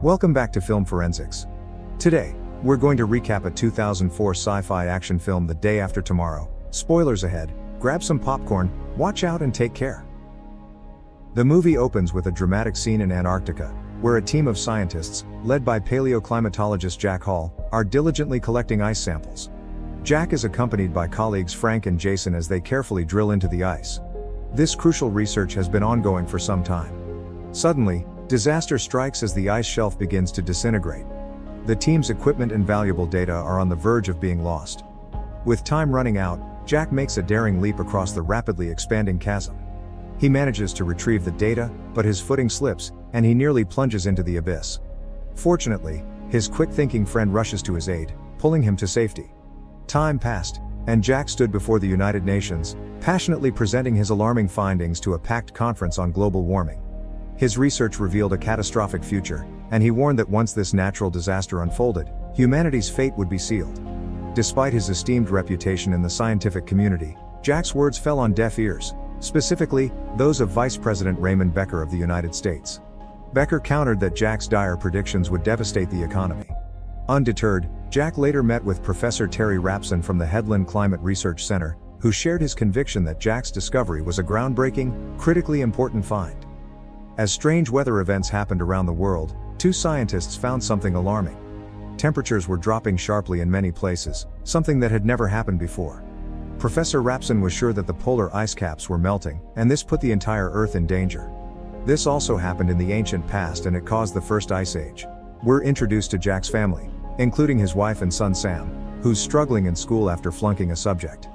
Welcome back to Film Forensics. Today, we're going to recap a 2004 sci-fi action film, The Day After Tomorrow. Spoilers ahead, grab some popcorn, watch out and take care. The movie opens with a dramatic scene in Antarctica, where a team of scientists, led by paleoclimatologist Jack Hall, are diligently collecting ice samples. Jack is accompanied by colleagues Frank and Jason as they carefully drill into the ice. This crucial research has been ongoing for some time. Suddenly, disaster strikes as the ice shelf begins to disintegrate. The team's equipment and valuable data are on the verge of being lost. With time running out, Jack makes a daring leap across the rapidly expanding chasm. He manages to retrieve the data, but his footing slips, and he nearly plunges into the abyss. Fortunately, his quick-thinking friend rushes to his aid, pulling him to safety. Time passed, and Jack stood before the United Nations, passionately presenting his alarming findings to a packed conference on global warming. His research revealed a catastrophic future, and he warned that once this natural disaster unfolded, humanity's fate would be sealed. Despite his esteemed reputation in the scientific community, Jack's words fell on deaf ears, specifically, those of Vice President Raymond Becker of the United States. Becker countered that Jack's dire predictions would devastate the economy. Undeterred, Jack later met with Professor Terry Rapson from the Headland Climate Research Center, who shared his conviction that Jack's discovery was a groundbreaking, critically important find. As strange weather events happened around the world, two scientists found something alarming. Temperatures were dropping sharply in many places, something that had never happened before. Professor Rapson was sure that the polar ice caps were melting, and this put the entire Earth in danger. This also happened in the ancient past, and it caused the first ice age. We're introduced to Jack's family, including his wife and son Sam, who's struggling in school after flunking a subject.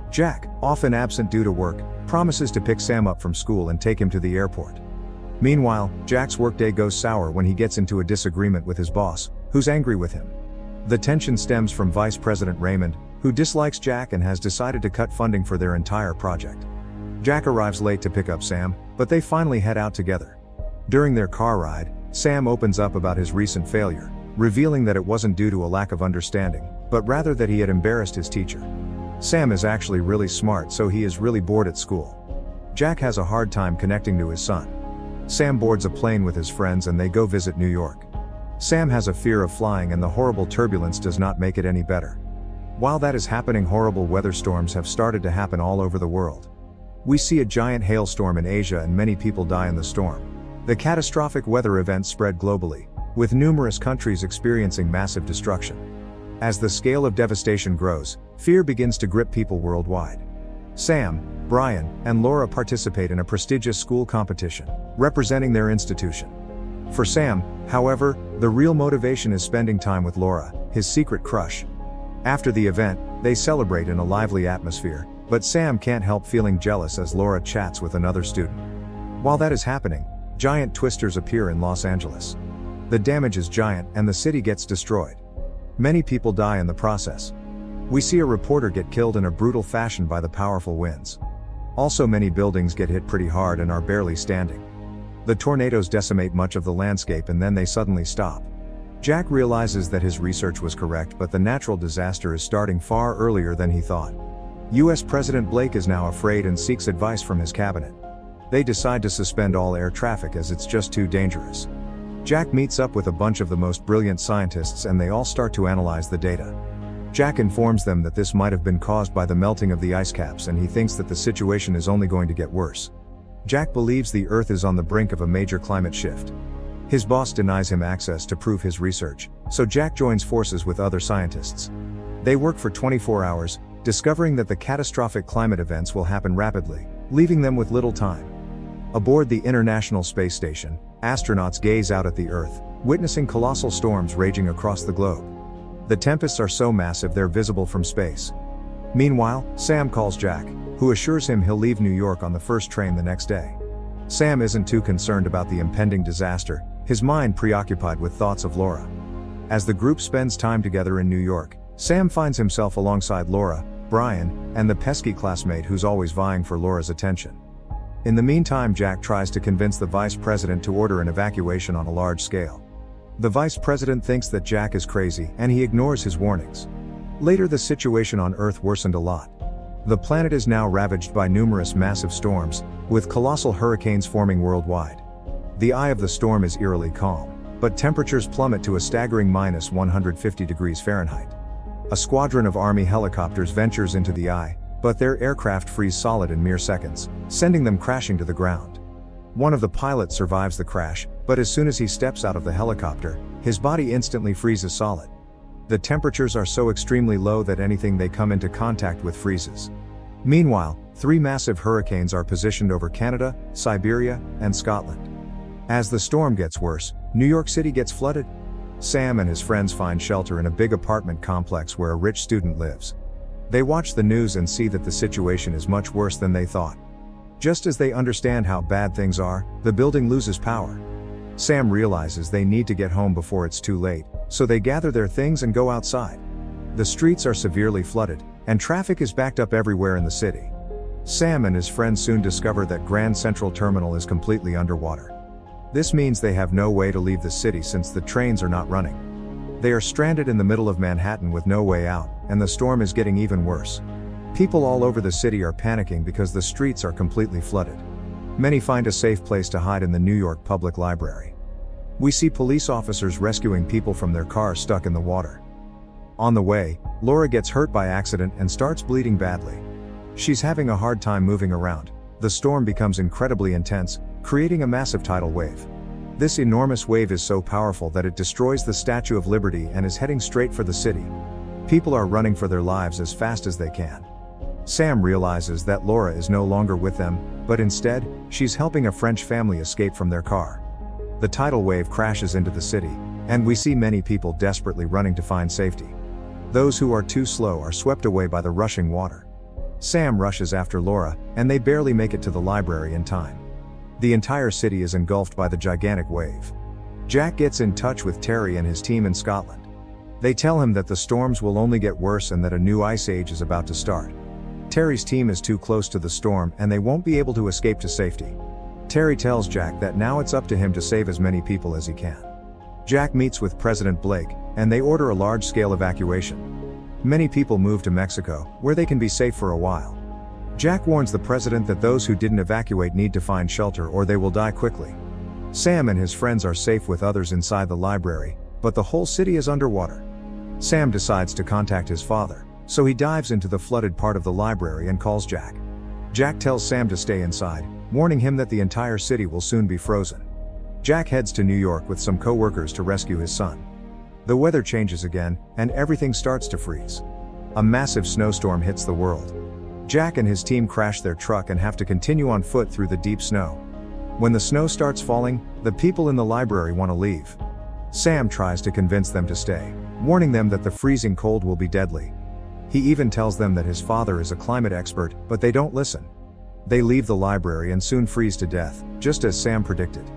Jack, often absent due to work, promises to pick Sam up from school and take him to the airport. Meanwhile, Jack's workday goes sour when he gets into a disagreement with his boss, who's angry with him. The tension stems from Vice President Raymond, who dislikes Jack and has decided to cut funding for their entire project. Jack arrives late to pick up Sam, but they finally head out together. During their car ride, Sam opens up about his recent failure, revealing that it wasn't due to a lack of understanding, but rather that he had embarrassed his teacher. Sam is actually really smart, so he is really bored at school. Jack has a hard time connecting to his son. Sam boards a plane with his friends and they go visit New York. Sam has a fear of flying and the horrible turbulence does not make it any better. While that is happening, horrible weather storms have started to happen all over the world. We see a giant hailstorm in Asia and many people die in the storm. The catastrophic weather event spread globally, with numerous countries experiencing massive destruction. As the scale of devastation grows, fear begins to grip people worldwide. Sam, Brian, and Laura participate in a prestigious school competition, representing their institution. For Sam, however, the real motivation is spending time with Laura, his secret crush. After the event, they celebrate in a lively atmosphere, but Sam can't help feeling jealous as Laura chats with another student. While that is happening, giant twisters appear in Los Angeles. The damage is giant and the city gets destroyed. Many people die in the process. We see a reporter get killed in a brutal fashion by the powerful winds. Also, many buildings get hit pretty hard and are barely standing. The tornadoes decimate much of the landscape and then they suddenly stop. Jack realizes that his research was correct, but the natural disaster is starting far earlier than he thought. US President Blake is now afraid and seeks advice from his cabinet. They decide to suspend all air traffic as it's just too dangerous. Jack meets up with a bunch of the most brilliant scientists and they all start to analyze the data. Jack informs them that this might have been caused by the melting of the ice caps and he thinks that the situation is only going to get worse. Jack believes the Earth is on the brink of a major climate shift. His boss denies him access to prove his research, so Jack joins forces with other scientists. They work for 24 hours, discovering that the catastrophic climate events will happen rapidly, leaving them with little time. Aboard the International Space Station, astronauts gaze out at the Earth, witnessing colossal storms raging across the globe. The tempests are so massive they're visible from space. Meanwhile, Sam calls Jack, who assures him he'll leave New York on the first train the next day. Sam isn't too concerned about the impending disaster, his mind preoccupied with thoughts of Laura. As the group spends time together in New York, Sam finds himself alongside Laura, Brian, and the pesky classmate who's always vying for Laura's attention. In the meantime, Jack tries to convince the vice president to order an evacuation on a large scale. The vice president thinks that Jack is crazy and he ignores his warnings. Later, the situation on Earth worsened a lot. The planet is now ravaged by numerous massive storms, with colossal hurricanes forming worldwide. The eye of the storm is eerily calm. but temperatures plummet to a staggering minus 150 degrees Fahrenheit. A squadron of Army helicopters ventures into the eye, but their aircraft freeze solid in mere seconds, sending them crashing to the ground. One of the pilots survives the crash, but as soon as he steps out of the helicopter, his body instantly freezes solid. The temperatures are so extremely low that anything they come into contact with freezes. Meanwhile, 3 massive hurricanes are positioned over Canada, Siberia, and Scotland. As the storm gets worse, New York City gets flooded. Sam and his friends find shelter in a big apartment complex where a rich student lives. They watch the news and see that the situation is much worse than they thought. Just as they understand how bad things are, the building loses power. Sam realizes they need to get home before it's too late, so they gather their things and go outside. The streets are severely flooded, and traffic is backed up everywhere in the city. Sam and his friends soon discover that Grand Central Terminal is completely underwater. This means they have no way to leave the city since the trains are not running. They are stranded in the middle of Manhattan with no way out, and the storm is getting even worse. People all over the city are panicking because the streets are completely flooded. Many find a safe place to hide in the New York Public Library. We see police officers rescuing people from their cars stuck in the water. On the way, Laura gets hurt by accident and starts bleeding badly. She's having a hard time moving around. The storm becomes incredibly intense, creating a massive tidal wave. This enormous wave is so powerful that it destroys the Statue of Liberty and is heading straight for the city. People are running for their lives as fast as they can. Sam realizes that Laura is no longer with them, but instead, she's helping a French family escape from their car. The tidal wave crashes into the city, and we see many people desperately running to find safety. Those who are too slow are swept away by the rushing water. Sam rushes after Laura, and they barely make it to the library in time. The entire city is engulfed by the gigantic wave. Jack gets in touch with Terry and his team in Scotland. They tell him that the storms will only get worse and that a new ice age is about to start. Terry's team is too close to the storm and they won't be able to escape to safety. Terry tells Jack that now it's up to him to save as many people as he can. Jack meets with President Blake, and they order a large-scale evacuation. Many people move to Mexico, where they can be safe for a while. Jack warns the president that those who didn't evacuate need to find shelter or they will die quickly. Sam and his friends are safe with others inside the library, but the whole city is underwater. Sam decides to contact his father, so he dives into the flooded part of the library and calls Jack. Jack tells Sam to stay inside, warning him that the entire city will soon be frozen. Jack heads to New York with some co-workers to rescue his son. The weather changes again, and everything starts to freeze. A massive snowstorm hits the world. Jack and his team crash their truck and have to continue on foot through the deep snow. When the snow starts falling, the people in the library want to leave. Sam tries to convince them to stay, warning them that the freezing cold will be deadly. He even tells them that his father is a climate expert, but they don't listen. They leave the library and soon freeze to death, just as Sam predicted.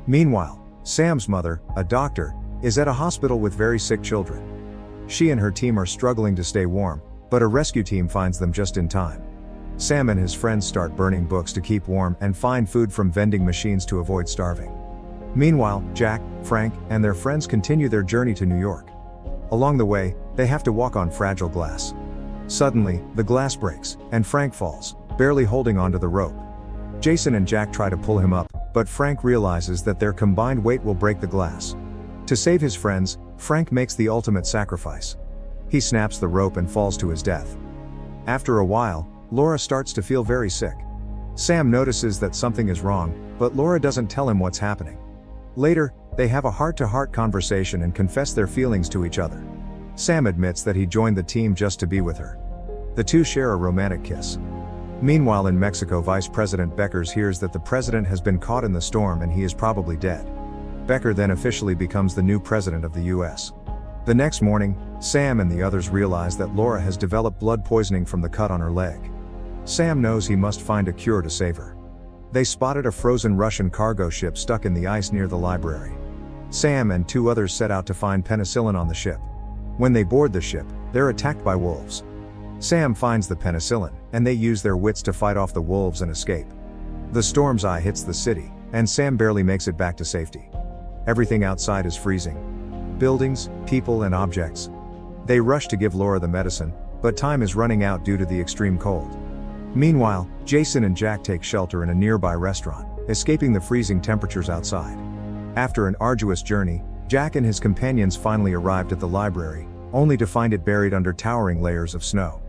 Meanwhile, Sam's mother, a doctor, is at a hospital with very sick children. She and her team are struggling to stay warm, but a rescue team finds them just in time. Sam and his friends start burning books to keep warm and find food from vending machines to avoid starving. Meanwhile, Jack, Frank, and their friends continue their journey to New York. Along the way, they have to walk on fragile glass. Suddenly, the glass breaks, and Frank falls, barely holding onto the rope. Jason and Jack try to pull him up, but Frank realizes that their combined weight will break the glass. To save his friends, Frank makes the ultimate sacrifice. He snaps the rope and falls to his death. After a while, Laura starts to feel very sick. Sam notices that something is wrong, but Laura doesn't tell him what's happening. Later, they have a heart-to-heart conversation and confess their feelings to each other. Sam admits that he joined the team just to be with her. The two share a romantic kiss. Meanwhile in Mexico, Vice President Beckers hears that the president has been caught in the storm and he is probably dead. Becker then officially becomes the new president of the US. The next morning, Sam and the others realize that Laura has developed blood poisoning from the cut on her leg. Sam knows he must find a cure to save her. They spotted a frozen Russian cargo ship stuck in the ice near the library. Sam and two others set out to find penicillin on the ship. When they board the ship, they're attacked by wolves. Sam finds the penicillin, and they use their wits to fight off the wolves and escape. The storm's eye hits the city, and Sam barely makes it back to safety. Everything outside is freezing. Buildings, people and objects. They rush to give Laura the medicine, but time is running out due to the extreme cold. Meanwhile, Jason and Jack take shelter in a nearby restaurant, escaping the freezing temperatures outside. After an arduous journey, Jack and his companions finally arrived at the library, only to find it buried under towering layers of snow.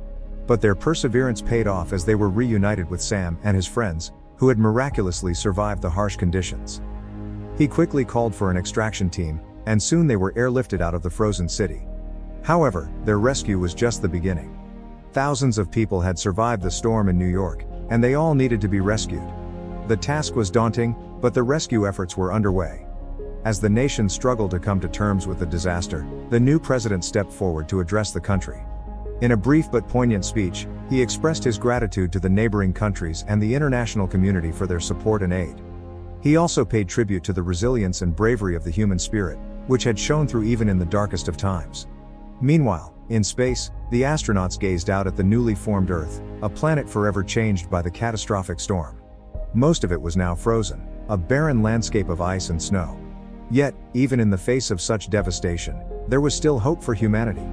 But their perseverance paid off as they were reunited with Sam and his friends, who had miraculously survived the harsh conditions. He quickly called for an extraction team, and soon they were airlifted out of the frozen city. However, their rescue was just the beginning. Thousands of people had survived the storm in New York, and they all needed to be rescued. The task was daunting, but the rescue efforts were underway. As the nation struggled to come to terms with the disaster, the new president stepped forward to address the country. In a brief but poignant speech, he expressed his gratitude to the neighboring countries and the international community for their support and aid. He also paid tribute to the resilience and bravery of the human spirit, which had shone through even in the darkest of times. Meanwhile, in space, the astronauts gazed out at the newly formed Earth, a planet forever changed by the catastrophic storm. Most of it was now frozen, a barren landscape of ice and snow. Yet, even in the face of such devastation, there was still hope for humanity.